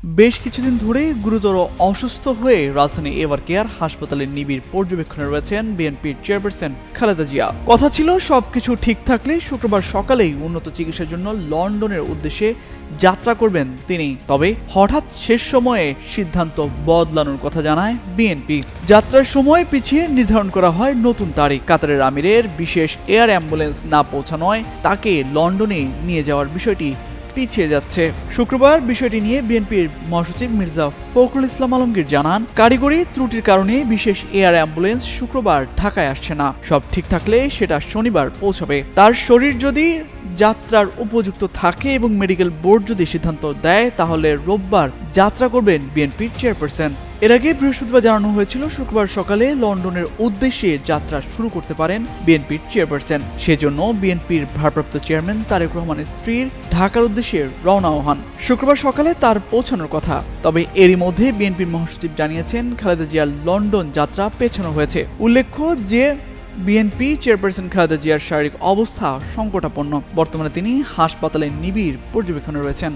বেশ কিছুদিন ধরেই গুরুতর অসুস্থ হয়ে রাজধানী এভার কেয়ার হাসপাতালে নিবিড় পর্যবেক্ষণে রয়েছেন বিএনপির চেয়ারপারসন খালেদা জিয়া। কথা ছিল সবকিছু ঠিক থাকলে শুক্রবার সকালেই উন্নত চিকিৎসার জন্য লন্ডনের উদ্দেশ্যে যাত্রা করবেন তিনি। তবে হঠাৎ শেষ সময়ে সিদ্ধান্ত বদলানোর কথা জানায় বিএনপি। যাত্রার সময় পিছিয়ে নির্ধারণ করা হয় নতুন তারিখ। কাতারের আমিরের বিশেষ এয়ার অ্যাম্বুলেন্স না পৌঁছানোয় তাকে লন্ডনে নিয়ে যাওয়ার বিষয়টি পিছিয়ে যাচ্ছে। শুক্রবার বিষয়টি নিয়ে বিএনপির মহাসচিব মির্জা ফখরুল ইসলাম আলমগীর জানান, কারিগরি ত্রুটির কারণে বিশেষ এয়ার অ্যাম্বুলেন্স শুক্রবার ঢাকায় আসছে না। সব ঠিক থাকলে সেটা শনিবার পৌঁছাবে। তার শরীর যদি যাত্রার উপযুক্ত থাকে এবং মেডিকেল বোর্ড যদি সিদ্ধান্ত দেয় তাহলে রোববার যাত্রা করবেন বিএনপির চেয়ারপারসন। এর আগে বৃহস্পতিবার জানানো হয়েছিল শুক্রবার সকালে লন্ডনের উদ্দেশ্যে যাত্রা শুরু করতে পারেন বিএনপির চেয়ারপারসন। সেজন্য বিএনপির ভারপ্রাপ্ত চেয়ারম্যান তারেক রহমানের স্ত্রীর ঢাকার উদ্দেশ্যে রওনা হন। শুক্রবার সকালে তার পৌঁছানোর কথা। তবে এরই মধ্যে বিএনপির মহাসচিব জানিয়েছেন খালেদা জিয়ার লন্ডন যাত্রা পেছানো হয়েছে। উল্লেখ্য যে বিএনপি চেয়ারপারসন খালেদা জিয়ার শারীরিক অবস্থা সংকটাপন্ন। বর্তমানে তিনি হাসপাতালে নিবিড় পর্যবেক্ষণে রয়েছেন।